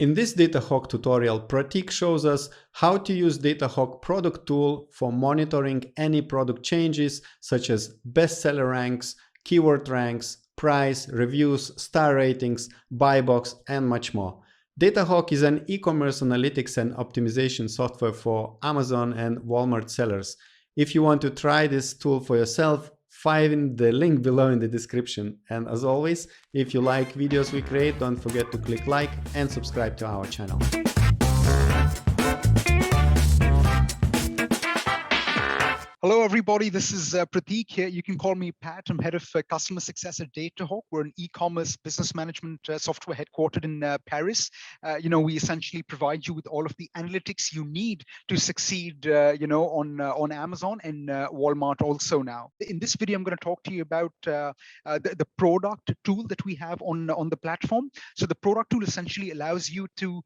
In this DataHawk tutorial, Prateek shows us how to use DataHawk Product Tool for monitoring any product changes such as bestseller ranks, keyword ranks, price, reviews, star ratings, buy box, and much more. DataHawk is an e-commerce analytics and optimization software for Amazon and Walmart sellers. If you want to try this tool for yourself, find the link below in the description. And as always, if you like videos we create, don't forget to click like and subscribe to our channel. Hello, everybody. This is Prateek here. You can call me Pat. I'm head of customer success at DataHawk. We're an e-commerce business management software headquartered in Paris. We essentially provide you with all of the analytics you need to succeed, on Amazon and Walmart also now. In this video, I'm going to talk to you about the product tool that we have on the platform. So the product tool essentially allows you to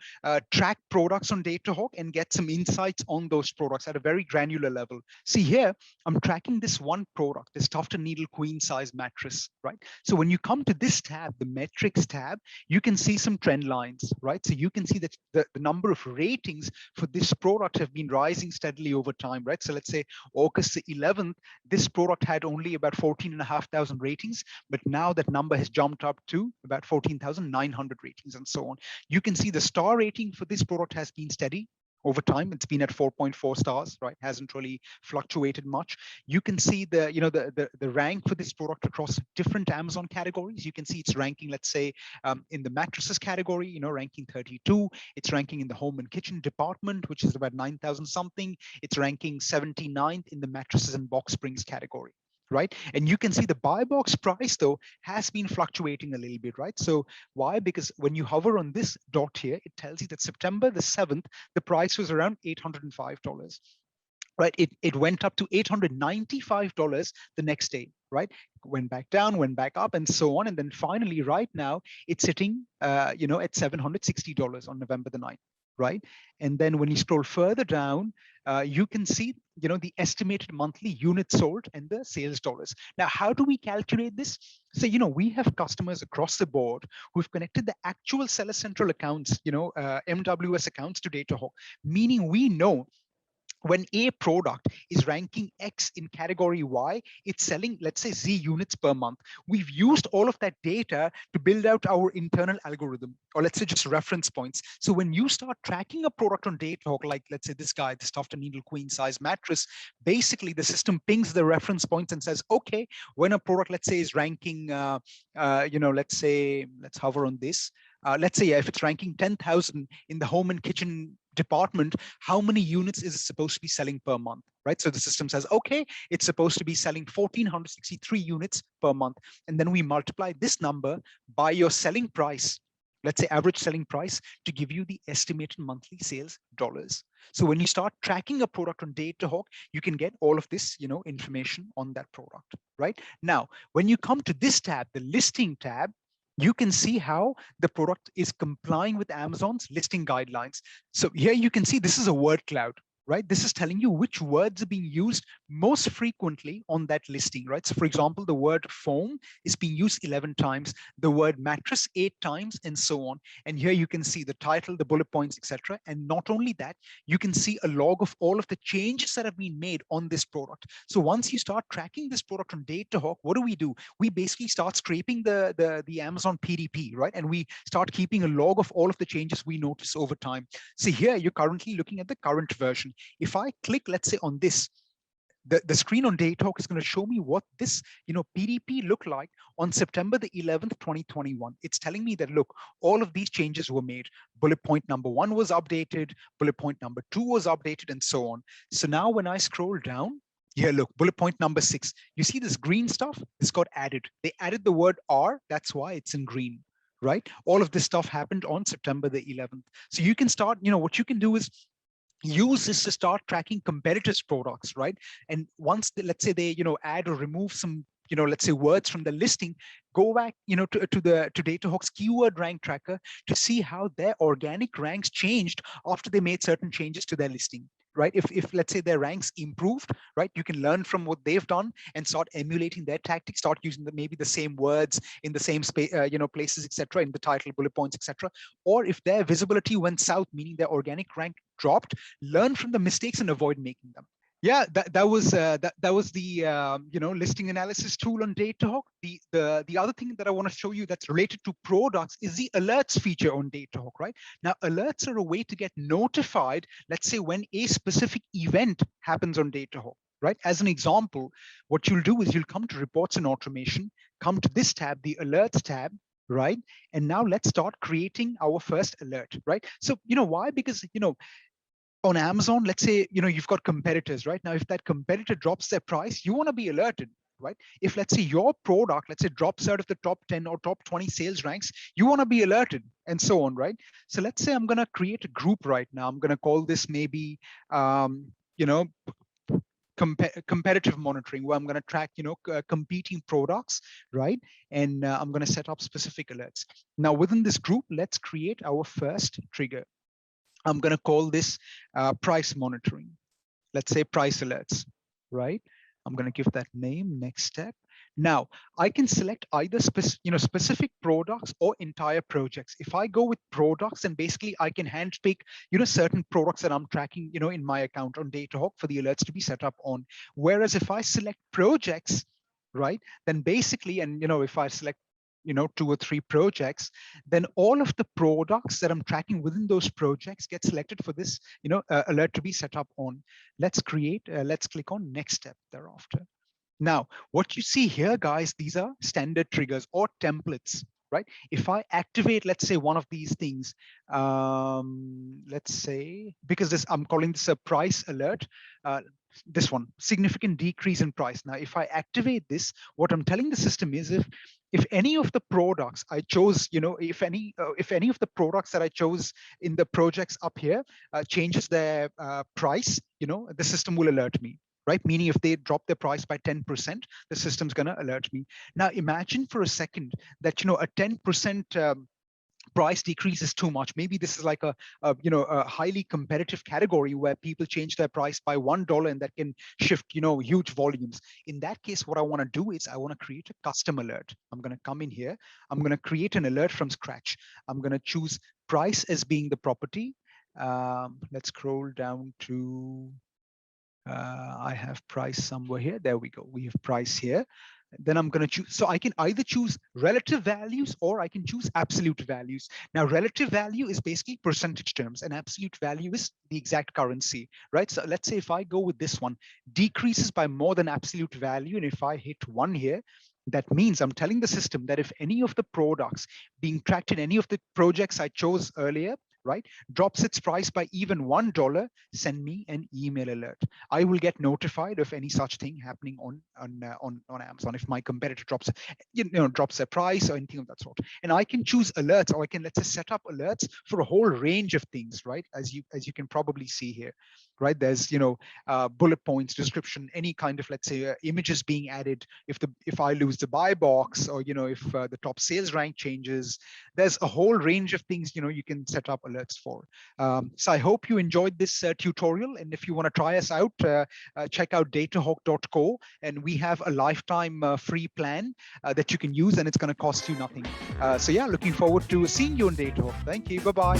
track products on DataHawk and get some insights on those products at a very granular level. See here, I'm tracking this one product, this Tufted Needle queen size mattress, right? So when you come to this tab, the metrics tab, you can see some trend lines, right? So you can see that the number of ratings for this product have been rising steadily over time, right? So let's say August the 11th, this product had only about 14,500 ratings, but now that number has jumped up to about 14,900 ratings and so on. You can see the star rating for this product has been steady over time. It's been at 4.4 stars, right? Hasn't really fluctuated much. You can see the rank for this product across different Amazon categories. You can see it's ranking, let's say, in the mattresses category, ranking 32. It's ranking in the home and kitchen department, which is about 9,000 something. It's ranking 79th in the mattresses and box springs category. Right. And you can see the buy box price, though, has been fluctuating a little bit. Right. So why? Because when you hover on this dot here, it tells you that September the 7th, the price was around $805. Right. It went up to $895 the next day. Right. Went back down, went back up, and so on. And then finally, right now, it's sitting, at $760 on November the 9th. Right. And then when you scroll further down, you can see, the estimated monthly units sold and the sales dollars. Now, how do we calculate this? So, we have customers across the board who've connected the actual Seller Central accounts, MWS accounts to DataHawk, meaning we know when a product is ranking X in category Y, it's selling, let's say, Z units per month. We've used all of that data to build out our internal algorithm, or let's say just reference points. So when you start tracking a product on DataHawk, like let's say this guy, this Tufted Needle queen size mattress, basically the system pings the reference points and says, okay, when a product, let's say, is ranking, let's say, let's hover on this. Let's say if it's ranking 10,000 in the home and kitchen department, how many units is it supposed to be selling per month, right? So the system says, okay, it's supposed to be selling 1,463 units per month. And then we multiply this number by your selling price, let's say average selling price, to give you the estimated monthly sales dollars. So when you start tracking a product on DataHawk, you can get all of this, information on that product, right? Now, when you come to this tab, the listing tab, you can see how the product is complying with Amazon's listing guidelines. So here you can see this is a word cloud, right? This is telling you which words are being used most frequently on that listing, right? So for example, the word foam is being used 11 times, the word mattress 8 times, and so on. And here you can see the title, the bullet points, etc. And not only that, you can see a log of all of the changes that have been made on this product. So once you start tracking this product on DataHawk, what do? We basically start scraping the Amazon PDP, right? And we start keeping a log of all of the changes we notice over time. So here you're currently looking at the current version. If I click, let's say, on this, the screen on DataHawk is going to show me what this, PDP looked like on September the 11th, 2021. It's telling me that, look, all of these changes were made. Bullet point number 1 was updated, bullet point number 2 was updated, and so on. So now when I scroll down, here, look, bullet point number 6, you see this green stuff? This got added. They added the word R, that's why it's in green. Right? All of this stuff happened on September the 11th. So you can start, what you can do is use this to start tracking competitors' products, right? And once let's say they add or remove some let's say words from the listing, go back to DataHawk's keyword rank tracker to see how their organic ranks changed after they made certain changes to their listing. right? If let's say their ranks improved, right, you can learn from what they've done and start emulating their tactics, start using maybe the same words in the same space, places, etc., in the title, bullet points, etc. Or if their visibility went south, meaning their organic rank dropped, learn from the mistakes and avoid making them. Yeah, that was the listing analysis tool on DataHawk. The other thing that I want to show you that's related to products is the alerts feature on DataHawk, right? Now, alerts are a way to get notified, let's say, when a specific event happens on DataHawk, right? As an example, what you'll do is you'll come to reports and automation, come to this tab, the alerts tab, right? And now let's start creating our first alert, right? So, why? Because, on Amazon, let's say, you've got competitors, right? Now, if that competitor drops their price, you want to be alerted, right? If, let's say, your product, let's say, drops out of the top 10 or top 20 sales ranks, you want to be alerted, and so on, right? So let's say I'm going to create a group right now. I'm going to call this maybe, competitive monitoring, where I'm going to track, competing products, right? And I'm going to set up specific alerts. Now, within this group, let's create our first trigger. I'm going to call this price monitoring. Let's say price alerts, right? I'm going to give that name. Next step. Now, I can select either specific products or entire projects. If I go with products, then basically I can handpick certain products that I'm tracking in my account on DataHawk for the alerts to be set up on. Whereas if I select projects, right, then basically, and if I select 2 or 3 projects, then all of the products that I'm tracking within those projects get selected for this, alert to be set up on. Let's click on next step thereafter. Now, what you see here, guys, these are standard triggers or templates, right? If I activate, let's say, one of these things, let's say, because I'm calling this a price alert, this one, significant decrease in price. Now, if I activate this, what I'm telling the system is if any of the products I chose, if any of the products that I chose in the projects up here changes their price, the system will alert me, right? Meaning if they drop their price by 10%, the system's going to alert me. Now, imagine for a second that, a 10% price decrease is too much. Maybe this is like a highly competitive category where people change their price by $1 and that can shift, huge volumes. In that case, what I want to do is I want to create a custom alert. I'm going to come in here. I'm going to create an alert from scratch. I'm going to choose price as being the property. Let's scroll down to, I have price somewhere here. There we go. We have price here. Then I'm going to choose, so I can either choose relative values or I can choose absolute values. Now, relative value is basically percentage terms and absolute value is the exact currency, right? So let's say if I go with this one, decreases by more than absolute value. And if I hit 1 here, that means I'm telling the system that if any of the products being tracked in any of the projects I chose earlier, right, drops its price by even $1, send me an email alert. I will get notified of any such thing happening on Amazon if my competitor drops their price or anything of that sort. And I can choose alerts, or I can, let's say, set up alerts for a whole range of things, right? As you can probably see here, right? There's bullet points, description, any kind of, let's say, images being added. If I lose the buy box, or if the top sales rank changes, there's a whole range of things you can set up alerts for. So I hope you enjoyed this tutorial, and if you want to try us out, check out datahawk.co, and we have a lifetime free plan that you can use, and it's going to cost you nothing. So yeah, looking forward to seeing you on DataHawk. Thank you. Bye-bye.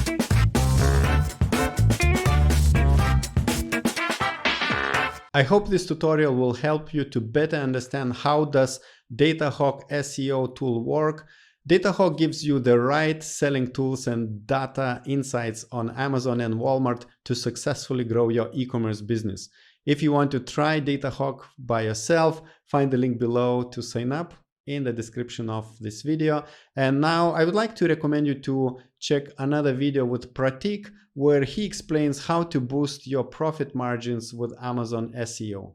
I hope this tutorial will help you to better understand how does DataHawk SEO tool work. DataHawk gives you the right selling tools and data insights on Amazon and Walmart to successfully grow your e-commerce business. If you want to try DataHawk by yourself, find the link below to sign up in the description of this video. And now I would like to recommend you to check another video with Prateek, where he explains how to boost your profit margins with Amazon SEO.